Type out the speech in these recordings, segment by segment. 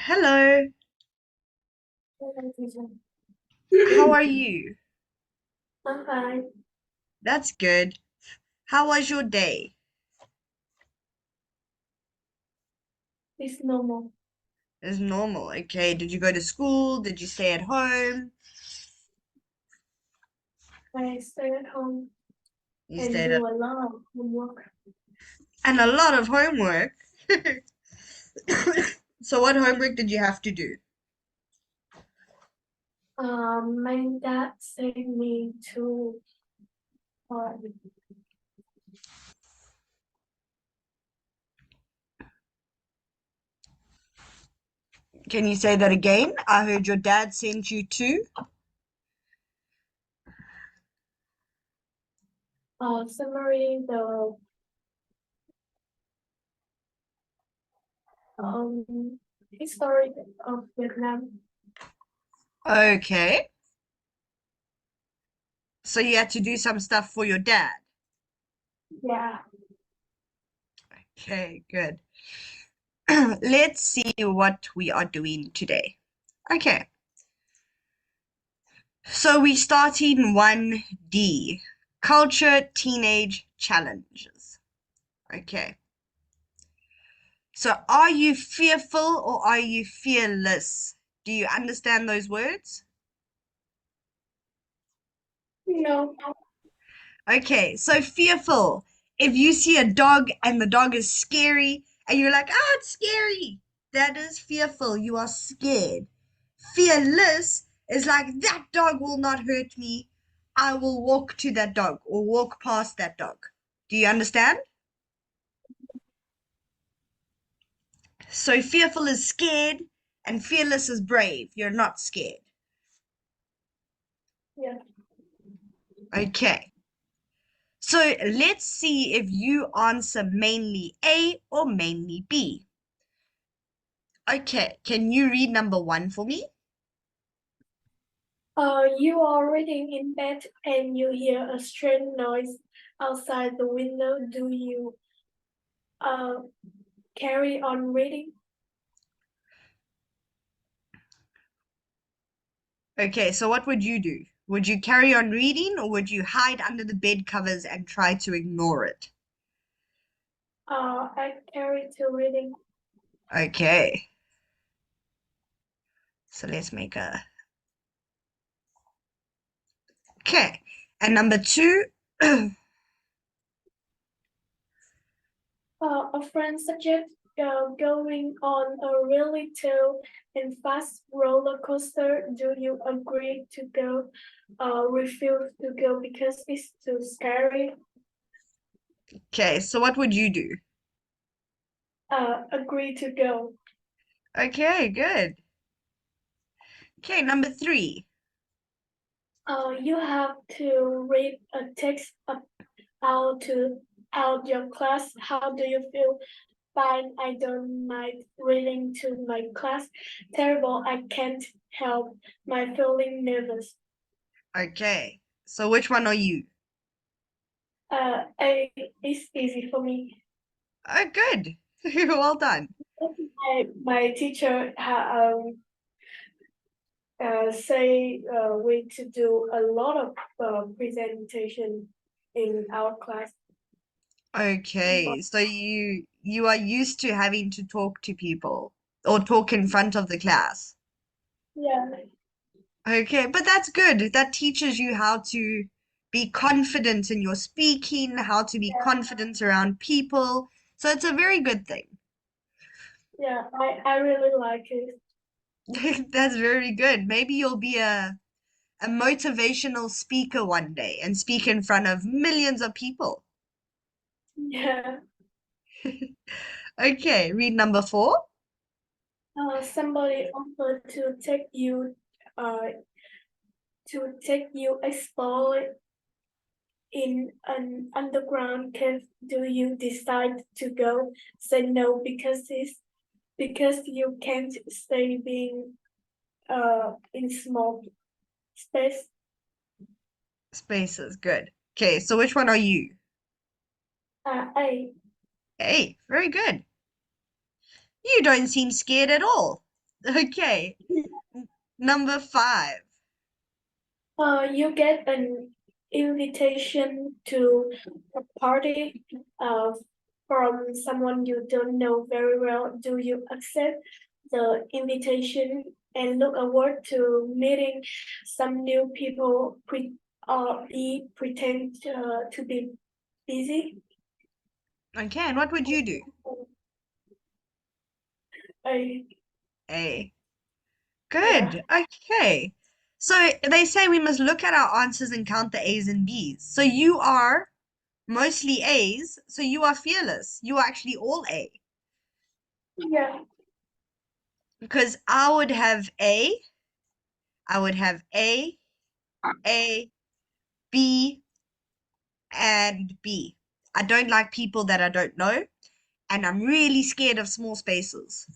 Hello, how are you? I'm fine. That's good. How was your day? It's normal. It's normal, okay. Did you go to school? Did you stay at home? I stay at home You and stayed at do a lot of homework. and a lot of homework. So what homework did you have to do? My dad sent me to uh, Can you say that again? I heard your dad sent you to. summary the history of Vietnam. Okay. So you had to do some stuff for your dad. Yeah. Okay, good. Let's see what we are doing today. Okay. So we start in 1D, culture teenage challenges. Okay. So are you fearful or are you fearless? Do you understand those words? No. Okay, so fearful. If you see a dog and the dog is scary and you're like, ah, it's scary. That is fearful. You are scared. Fearless is like, that dog will not hurt me. I will walk to that dog or walk past that dog. Do you understand? So fearful is scared and fearless is brave. You're not scared. Yeah. Okay. So let's see if you answer mainly A or mainly B. Okay, can you read number one for me? You are reading in bed and you hear a strange noise outside the window. Do you uh carry on reading? Okay, so what would you do? Would you carry on reading or would you hide under the bed covers and try to ignore it? I carry to reading. Okay, so let's make a. Okay, and number two. A friend suggests going on a really tall and fast roller coaster. Do you agree to go? Refuse to go because it's too scary. Okay, so what would you do? Agree to go. Okay, good. Okay, number three. You have to read a text out to out your class. How do you feel? Fine, I don't mind reading to my class. Terrible, I can't help my feeling nervous. Okay, so which one are you? It's easy for me. Oh, good. Well done. My teacher say we to do a lot of presentation in our class. Okay, so you are used to having to talk to people or talk in front of the class. Yeah, Okay, but that's good. That teaches you how to be confident in your speaking, how to be yeah, confident around people. So it's a very good thing. yeah. I really like it. That's very good. Maybe you'll be a motivational speaker one day and speak in front of millions of people. Yeah. Okay, read number four. Somebody offered uh to take you explore in an underground cave. Do you decide to go? Say no because you can't stay being in small space. Spaces, good. Okay, so which one are you? I Hey, very good. You don't seem scared at all. Okay. Number five. You get an invitation to a party uh, from someone you don't know very well. Do you accept the invitation and look forward to meeting some new people or be pretend to be busy? Okay, and what would you do? I, A. yeah, Good. Okay. So they say we must look at our answers and count the A's and B's. So you are mostly A's, so you are fearless. You are actually all A. yeah, Because I would have A, B, and B. I don't like people that I don't know, and I'm really scared of small spaces.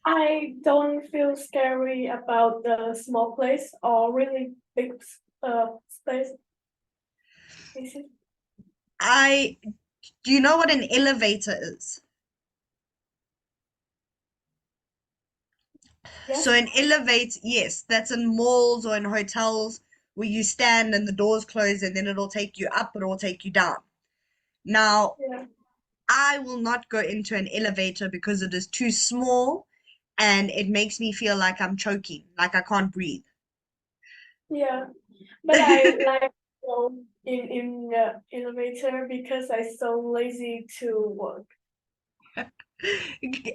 I don't feel scary about the small place or really big space. I Do you know what an elevator is? So Yes, an elevator, yes, that's in malls or in hotels where you stand and the doors close and then it'll take you up, it'll take you down. Now, yeah, I will not go into an elevator because it is too small and it makes me feel like I'm choking, like I can't breathe. yeah. But I like go in the elevator because I'm so lazy to work.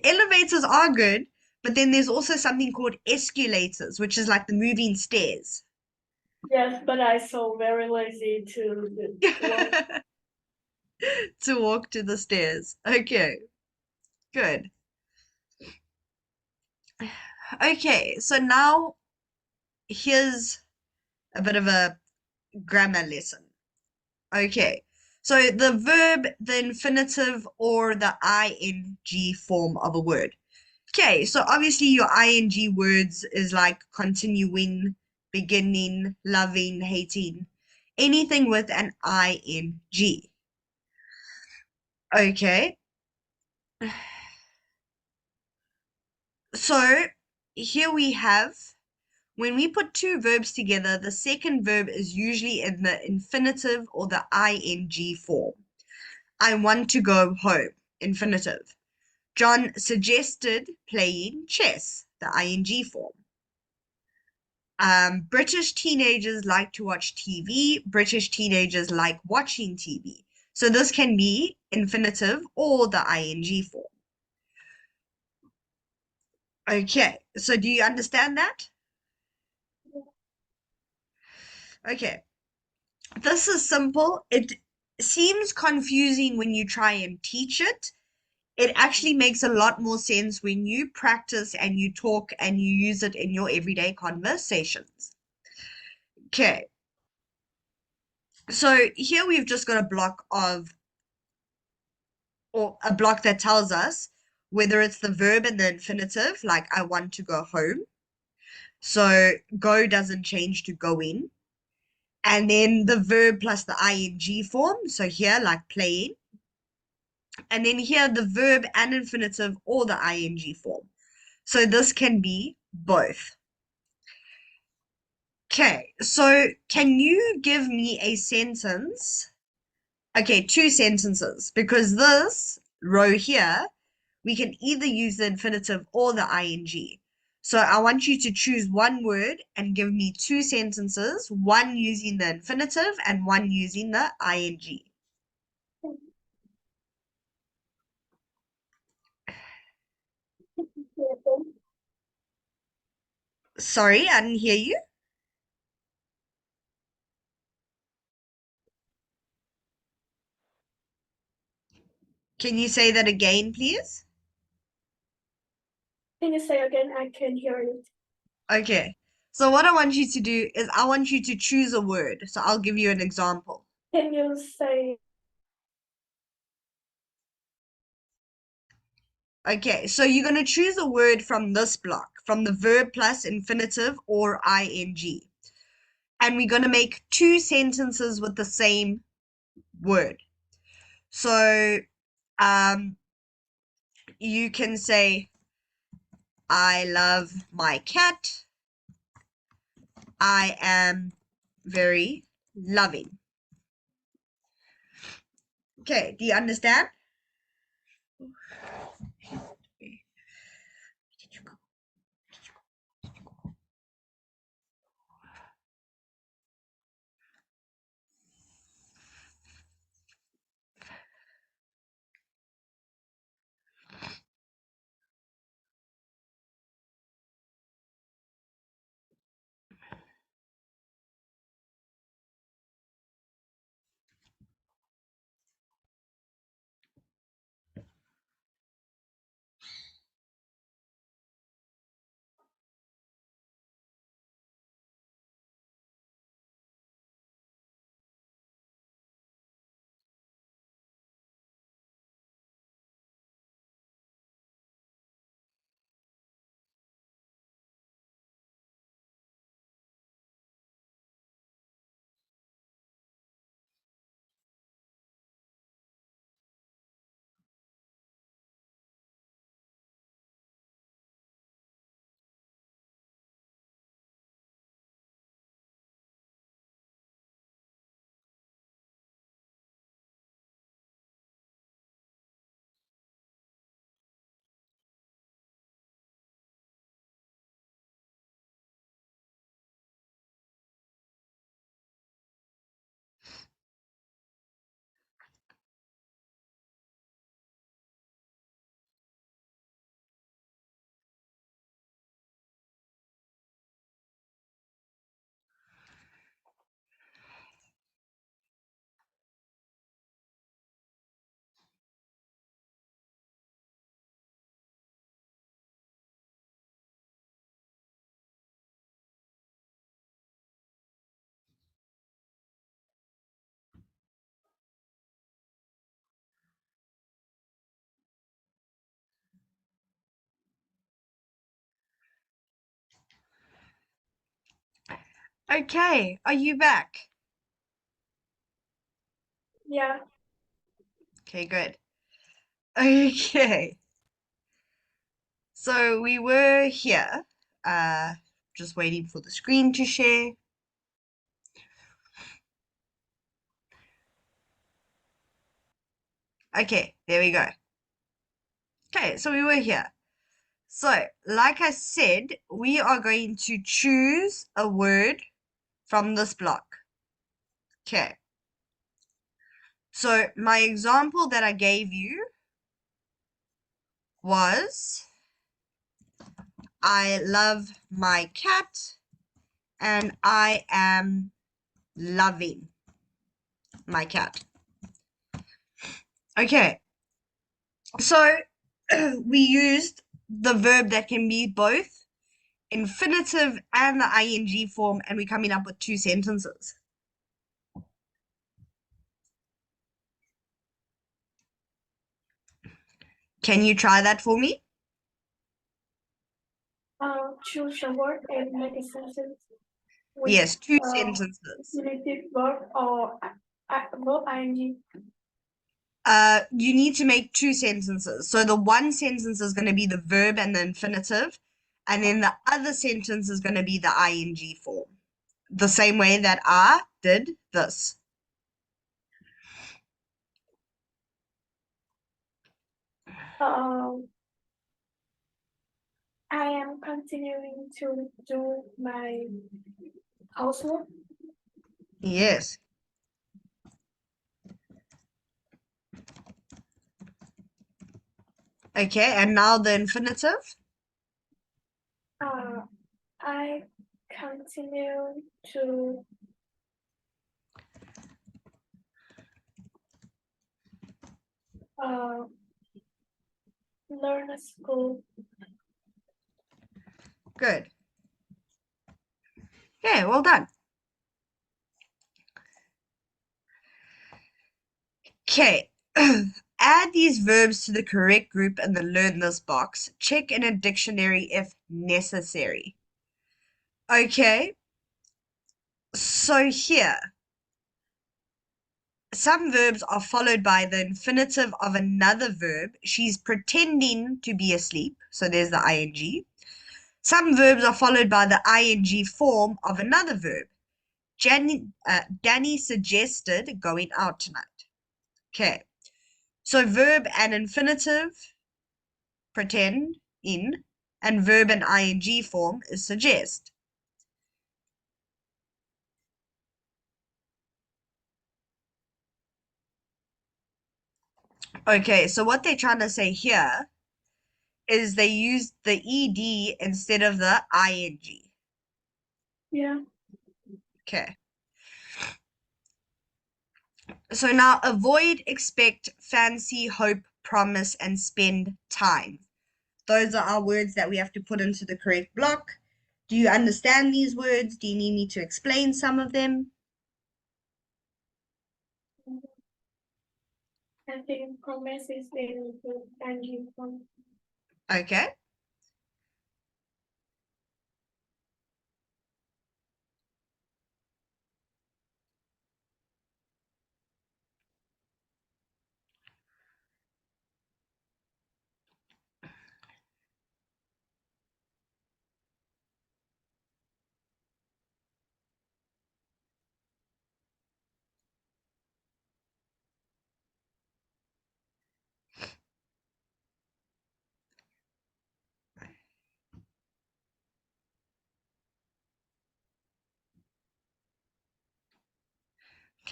Elevators are good, but then there's also something called escalators, which is like the moving stairs. Yes, but I so very lazy to work. To walk to the stairs. Okay, good. Okay, so now here's a bit of a grammar lesson. Okay, so the verb, the infinitive, or the ing form of a word. Okay, so obviously your ing words is like continuing, beginning, loving, hating, anything with an ing. Okay, so here we have when we put two verbs together, the second verb is usually in the infinitive or the ing form. I want to go home, infinitive. John suggested playing chess, the ing form. British teenagers like to watch TV. British teenagers like watching TV. So this can be infinitive or the ing form. Okay, so do you understand that? Okay, this is simple. It seems confusing when you try and teach it. It actually makes a lot more sense when you practice and you talk and you use it in your everyday conversations. Okay, so here we've just got a block of, or a block that tells us whether it's the verb and the infinitive, like I want to go home. So go doesn't change to going. And then the verb plus the ing form. So here, like playing. And then here, the verb and infinitive or the ing form. So this can be both. Okay, so can you give me a sentence? Okay, two sentences, because this row here, we can either use the infinitive or the ing. So I want you to choose one word and give me two sentences, one using the infinitive and one using the ing. Sorry, I didn't hear you. Can you say that again, please? Can you say again? I can hear it. Okay. So what I want you to do is I want you to choose a word. So I'll give you an example. Can you say Okay, so you're going to choose a word from this block, from the verb plus infinitive or ing. And we're going to make two sentences with the same word. So you can say, I love my cat. I am very loving. Okay, do you understand? Okay, are you back? Yeah. Okay, good. Okay, so we were here, uh, just waiting for the screen to share. Okay, there we go. Okay, so we were here. So, like I said, we are going to choose a word from this block. Okay, so my example that I gave you was I love my cat and I am loving my cat. Okay, so we used the verb that can be both infinitive and the ing form, and we're coming up with two sentences. Can you try that for me? Choose a word and make a sentence with Yes, two sentences. infinitive verb or verb ing. You need to make two sentences. So the one sentence is going to be the verb and the infinitive, and then the other sentence is going to be the ing form. The same way that I did this. Um, I am continuing to do my housework. Yes. Okay, and now the infinitive. Uh, I continue to uh, learn at school. Good. Okay, well done. Okay. Add these verbs to the correct group in the learn this box. Check in a dictionary if necessary. Okay. So here, Some verbs are followed by the infinitive of another verb. She's pretending to be asleep. So there's the ing. Some verbs are followed by the ing form of another verb. Danny suggested going out tonight. Okay. So verb and infinitive, pretend, in, and verb and ing form is suggest. Okay, so what they're trying to say here is they use the ed instead of the ing. Yeah. Okay. So now avoid, expect, fancy, hope, promise, and spend time. Those are our words that we have to put into the correct block. Do you understand these words? Do you need me to explain some of them? I think promise is in the ing form. Okay.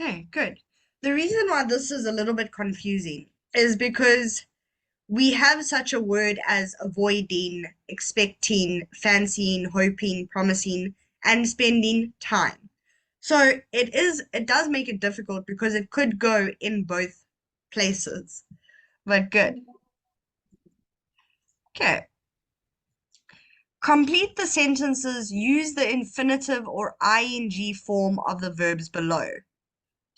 Okay, good. The reason why this is a little bit confusing is because we have such a word as avoiding, expecting, fancying, hoping, promising, and spending time. So it does make it difficult because it could go in both places. But good. Okay. Complete the sentences, use the infinitive or ing form of the verbs below.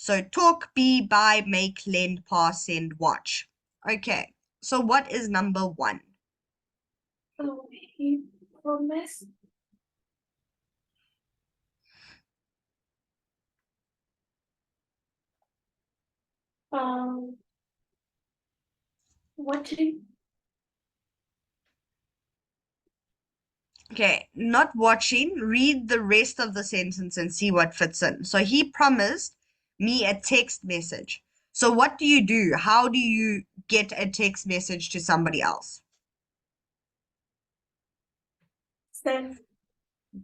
So talk, be, buy, make, lend, pass, send, watch. Okay. So what is number one? Oh, he promised um watching. Okay, not watching. Read the rest of the sentence and see what fits in. So he promised me a text message. So what do you do? How do you get a text message to somebody else? Send.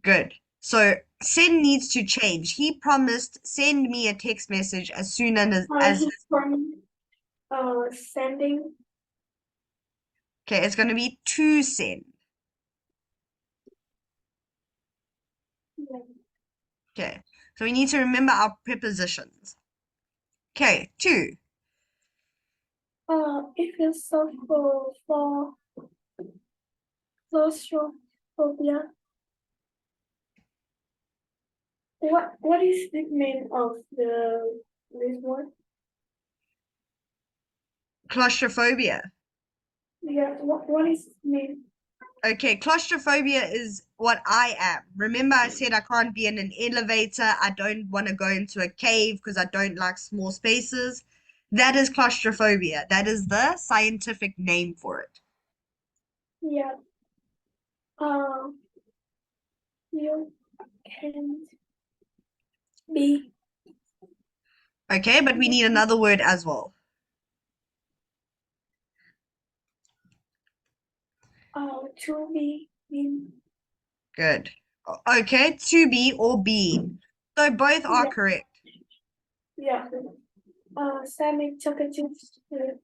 Good. So send needs to change. He promised send me a text message as soon as He promised sending. okay, it's going to be to send. Yeah. Okay. So we need to remember our prepositions. Okay, to. If you suffer for claustrophobia, what is the meaning of this word? Claustrophobia. Yeah, what is mean? Okay, claustrophobia is what I am. Remember, I said I can't be in an elevator. I don't want to go into a cave because I don't like small spaces. That is claustrophobia. That is the scientific name for it. Yeah. Uh, you can't be Okay, but we need another word as well. to be in. Good. Okay, to be or being. So both are Yeah, correct. yeah. Sammy talkative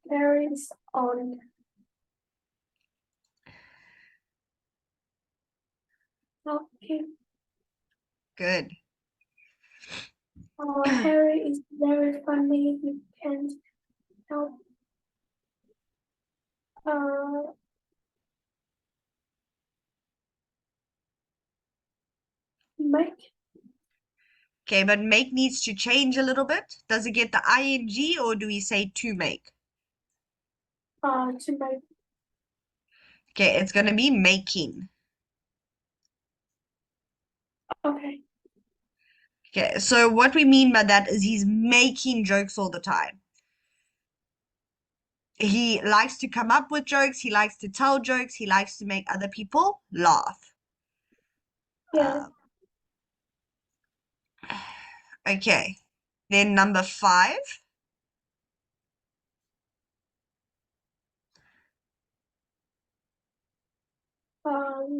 parents on. Talking. Good. Harry is very funny. He can't help. Uh, make Okay, but make needs to change a little bit. Does it get the ing or do we say to make? to make. Okay, it's going to be making. Okay. Okay, so what we mean by that is he's making jokes all the time. He likes to come up with jokes, he likes to tell jokes, he likes to make other people laugh. Yes. Uh, okay, then number five.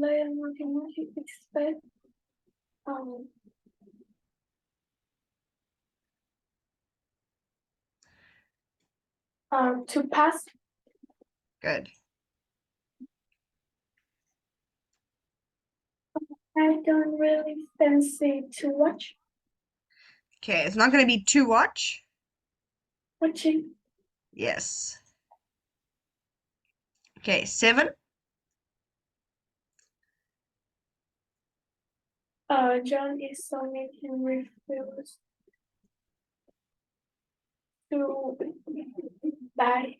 Then what can you expect? Um, to pass. Good. I don't really fancy to Okay, it's not going to be to watch. watching. Yes. Okay, seven. John is so making refuse to buy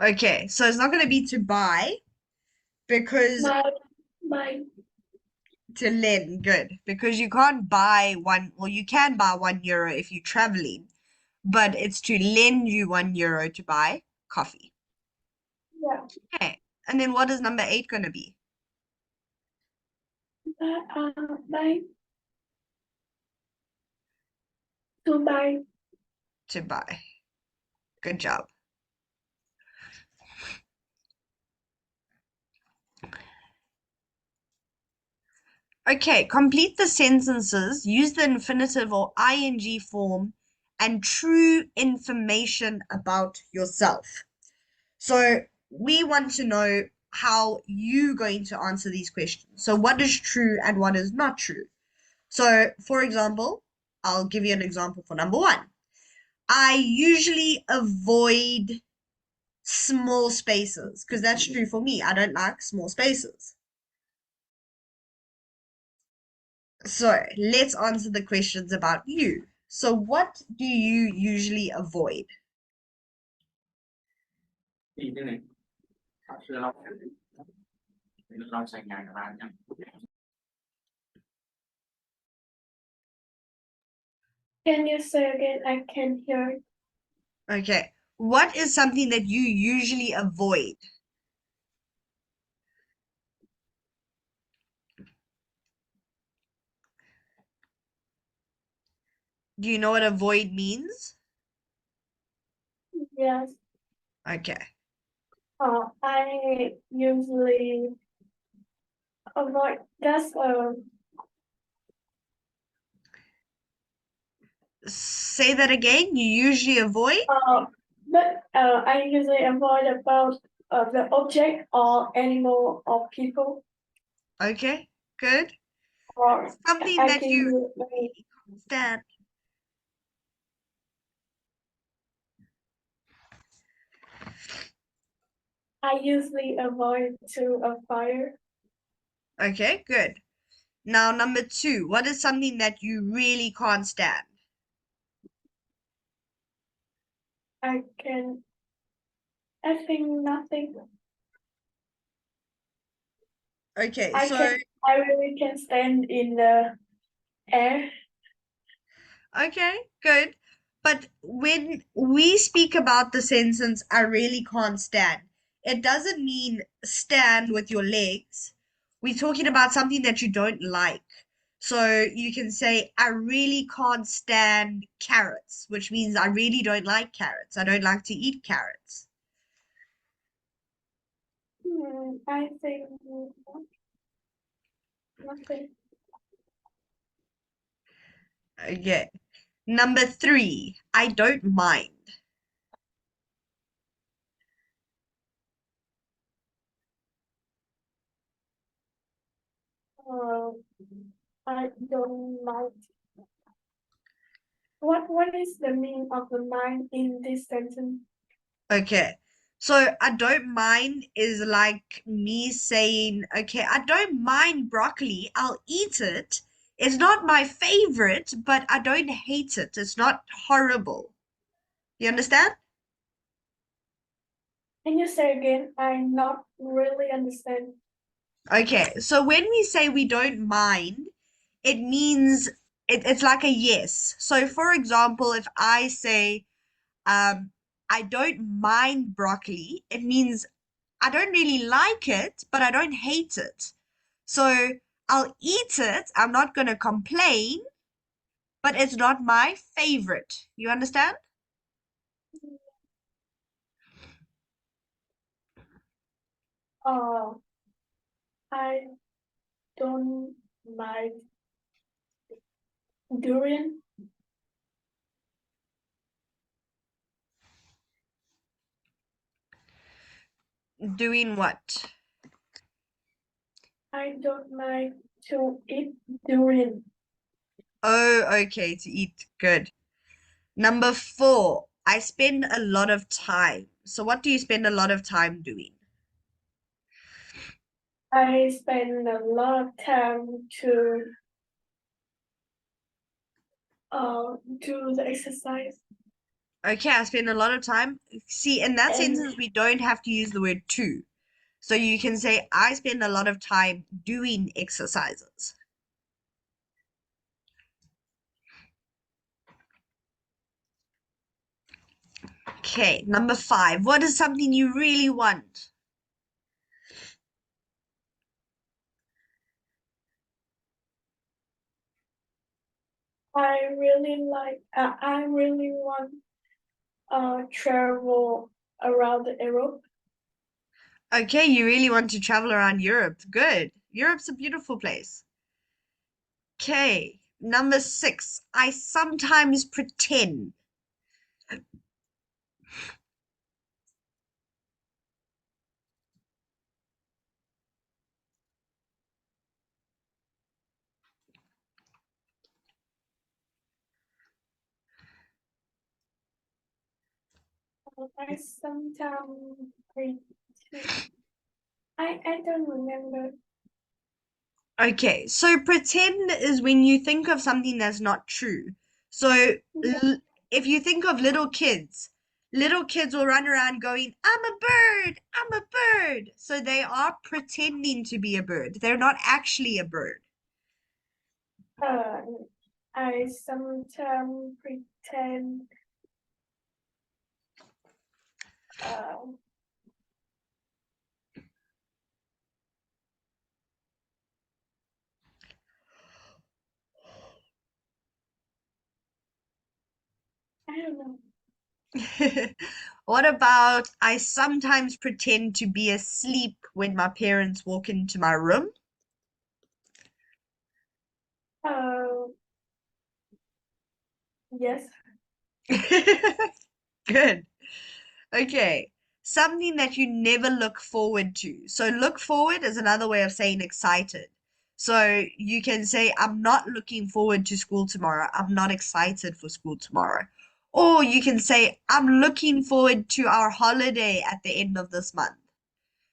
Okay, so it's not going to be to buy because my my to lend. Good. Because you can't buy one, well, you can buy €1 if you're traveling, but it's to lend you €1 to buy coffee. yeah Okay, and then what is number eight going to be? buy to buy. To buy. Good job. Okay, complete the sentences, use the infinitive or ing form, and true information about yourself. So we want to know how you're going to answer these questions. So what is true and what is not true? So, for example, I'll give you an example for number one. I usually avoid small spaces because that's true for me. I don't like small spaces. So let's answer the questions about you. So, what do you usually avoid? Can you say again? I can hear. Okay. What is something that you usually avoid? Do you know what avoid means? Yes. Okay. I usually avoid. That's Say that again. You usually avoid? uh, but I usually avoid about the object or animal or people Okay. Good. or Something I that give you you really can't stand. I usually avoid to a fire. Okay. Good. Now, number two. What is something that you really can't stand? I can I think nothing. Okay. I So can I really can stand in the air. okay, good. But when we speak about the sentence, I really can't stand, it doesn't mean stand with your legs. We're talking about something that you don't like. So you can say, I really can't stand carrots, which means I really don't like carrots. I don't like to eat carrots. I think nothing. Okay. Number three, I don't mind. Uh, I don't like. What is the meaning of the mind in this sentence? Okay. So I don't mind is like me saying, okay, I don't mind broccoli. I'll eat it. It's not my favorite, but I don't hate it. It's not horrible. You understand? Can you say again? I not really understand. Okay. So when we say we don't mind, It means it's like a yes. So, for example, if I say, um, I don't mind broccoli, it means I don't really like it, but I don't hate it. So, I'll eat it. I'm not going to complain, but it's not my favorite. You understand? Uh, I don't like durian. Doing what? I don't like to eat durian. Oh, okay, to eat. Good. Number four, I spend a lot of time. So, what do you spend a lot of time doing? I spend a lot of time to do the exercise Okay, I spend a lot of time. See, in that and sentence, we don't have to use the word to. So you can say, I spend a lot of time doing exercises. Okay, number five, what is something you really want? I really want travel around Europe. Okay, you really want to travel around Europe. Good. Europe's a beautiful place. Okay, number six, I sometimes pretend. I sometimes I don't remember. Okay, so pretend is when you think of something that's not true. So Yeah, if you think of little kids will run around going, I'm a bird, I'm a bird. So they are pretending to be a bird. They're not actually a bird. uh, I sometimes pretend. Uh, I don't know. What about I sometimes pretend to be asleep when my parents walk into my room? Uh, yes. Good. Okay. Something that you never look forward to. So look forward is another way of saying excited. So you can say, I'm not looking forward to school tomorrow. I'm not excited for school tomorrow. Or you can say, I'm looking forward to our holiday at the end of this month.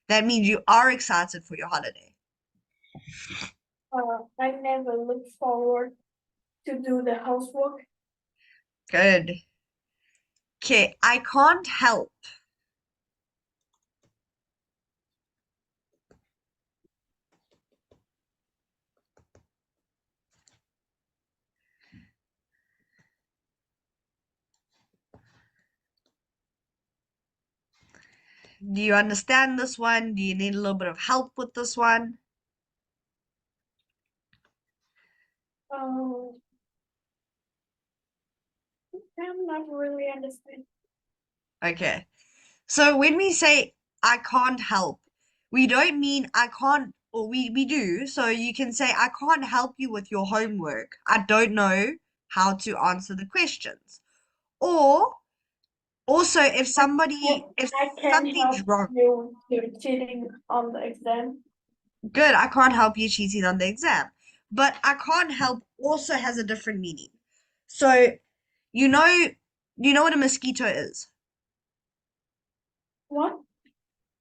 That means you are excited for your holiday. I never look forward to do the housework. Good. Okay, I can't help. Do you understand this one? Do you need a little bit of help with this one? Um, I'm not really understand. Okay. So when we say I can't help, we don't mean I can't, or we do. So you can say, I can't help you with your homework. I don't know how to answer the questions. Or also if I can something's help wrong, you to cheating on the exam. good, I can't help you cheating on the exam. But I can't help also has a different meaning. So you know, you know what a mosquito is? What?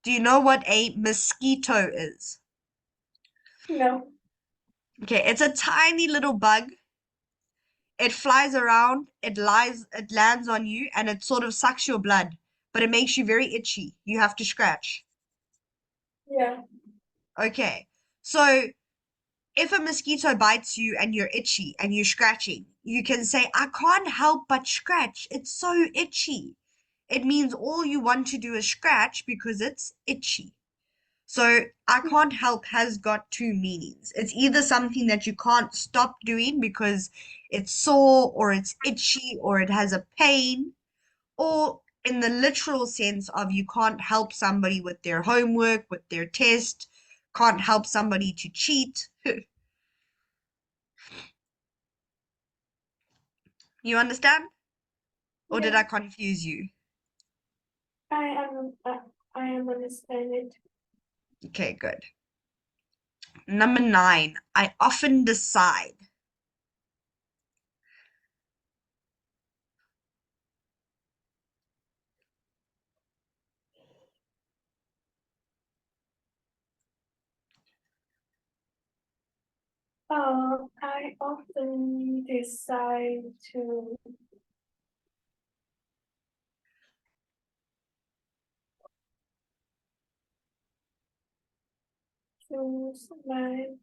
Do you know what a mosquito is? No. Okay, it's a tiny little bug. It flies around, it lands on you, and it sort of sucks your blood, but it makes you very itchy. You have to scratch. Yeah. Okay, so if a mosquito bites you and you're itchy and you're scratching, you can say, I can't help but scratch. It's so itchy. It means all you want to do is scratch because it's itchy. So I can't help has got two meanings. It's either something that you can't stop doing because it's sore or it's itchy or it has a pain, or in the literal sense of you can't help somebody with their homework, with their test, can't help somebody to cheat. You understand? Or did Yeah, I confuse you? I am. I am understand it. Okay, good. Number nine, I often decide. I often decide to choose my.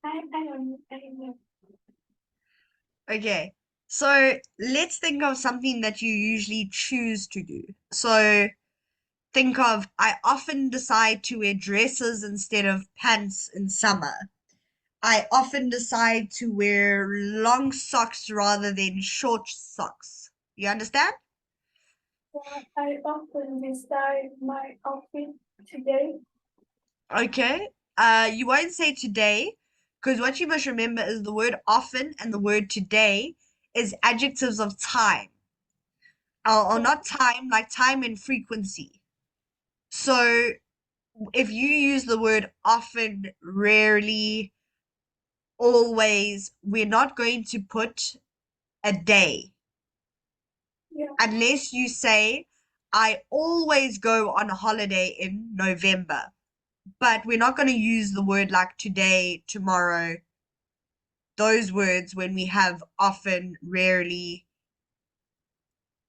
I don't know. Okay, so let's think of something that you usually choose to do. So think of, I often decide to wear dresses instead of pants in summer. I often decide to wear long socks rather than short socks. You understand? I often decide my outfit today. Okay. You won't say today, because what you must remember is the word often and the word today is adjectives of time. Or Yeah, not time, like time and frequency. So if you use the word often, rarely, always, we're not going to put a day yeah, unless you say, I always go on a holiday in November. But we're not going to use the word like today, tomorrow, those words when we have often, rarely,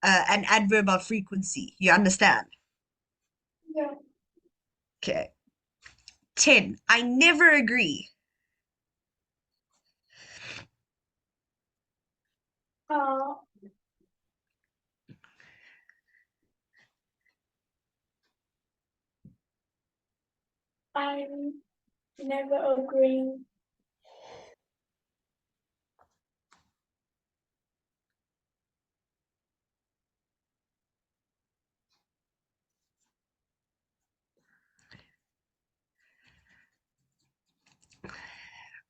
an adverb of frequency. You understand? yeah. Okay. 10. I never agree. Uh, I never agree.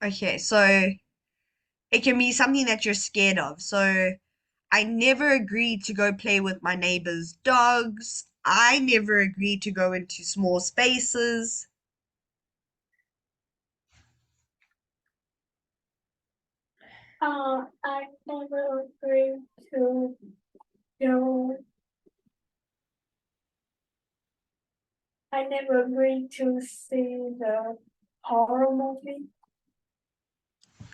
Okay, so it can be something that you're scared of. So I never agreed to go play with my neighbor's dogs. I never agreed to go into small spaces. I never agree to go. I never agree to see the horror movie.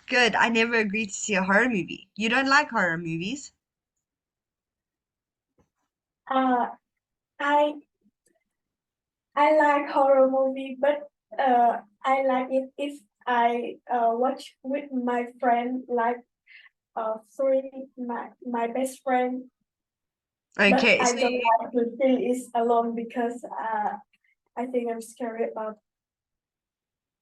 Good. I never agreed to see a horror movie. You don't like horror movies? Uh, I I like horror movie, but I like it if I watch with my friend, like three my best friend. But Okay, I so don't like to see it alone because I think I'm scared about.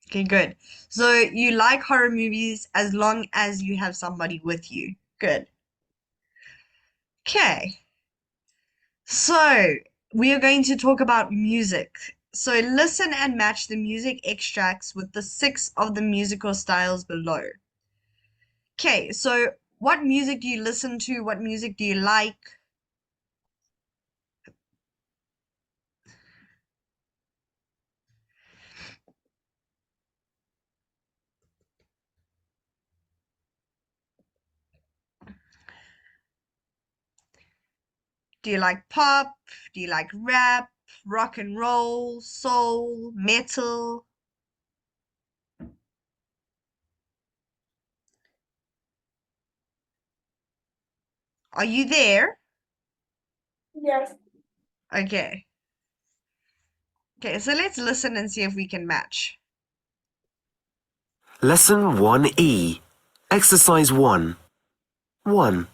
okay, good. So you like horror movies as long as you have somebody with you. Good. Okay. So we are going to talk about music. So listen and match the music extracts with the six of the musical styles below. Okay, so what music do you listen to? What music do you like? Do you like pop? Do you like rap, rock and roll, soul, metal? Are you there? Yes, Okay. Okay, so let's listen and see if we can match. Lesson 1E. Exercise 1. 1.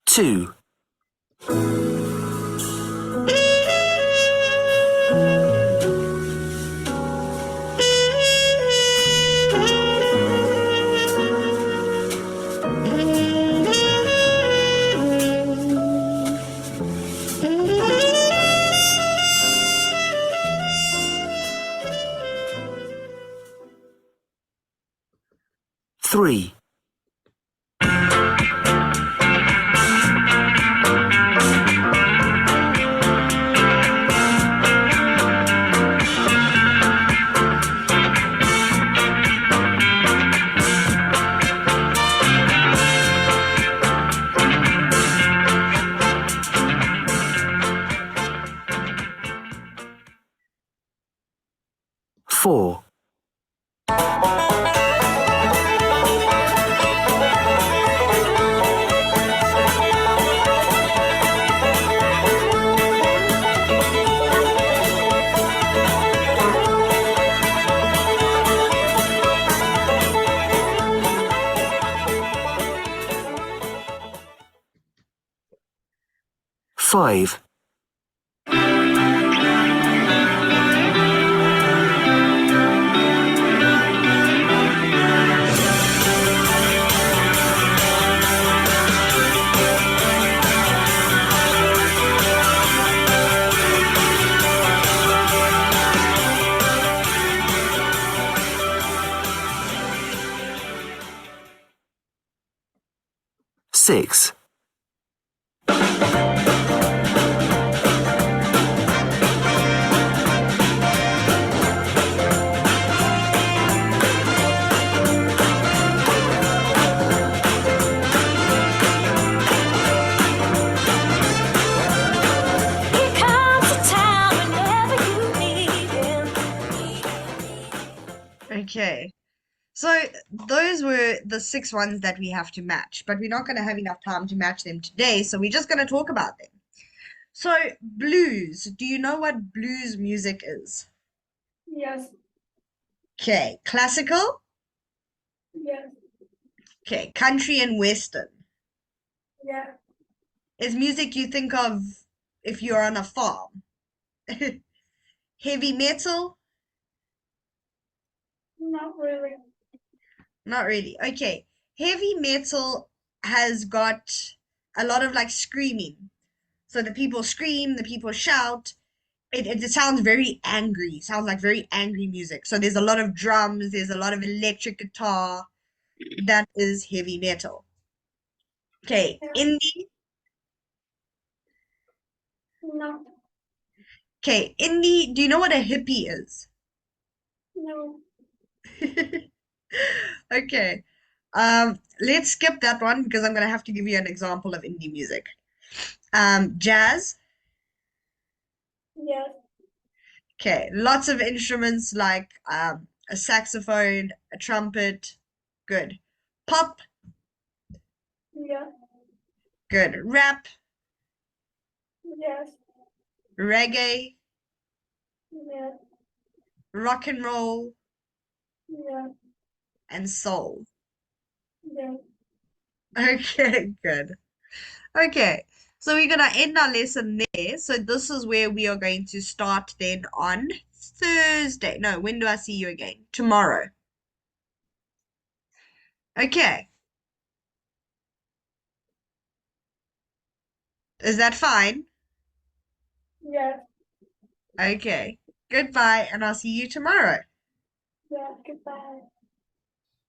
2. 3. 4. 5. 6. Okay. So those were the 6 ones that we have to match, but we're not going to have enough time to match them today, so we're just going to talk about them. So, blues. Do you know what blues music is? Yes, Okay. Classical? yes, Okay. Country and western. yeah. Is music you think of if you're on a farm. Heavy metal? Not really. Not really. Okay. Heavy metal has got a lot of like screaming. So the people scream, the people shout. It sounds very angry. Sounds like very angry music. So there's a lot of drums, there's a lot of electric guitar. That is heavy metal. Okay, Yeah. indie. No, Okay, indie. Do you know what a hippie is? no. Okay. Let's skip that one because I'm gonna have to give you an example of indie music. Jazz. Yes, Okay, lots of instruments like a saxophone, a trumpet. Good. Pop. yes, Good. Rap, yes, reggae, yes, rock and roll, yes, and soul. yes. Okay, good. Okay, so we're gonna end our lesson there. So this is where we are going to start then on Thursday. No, when do I see you again? Tomorrow. Okay, is that fine? Yes, Okay, goodbye, and I'll see you tomorrow. yes, goodbye.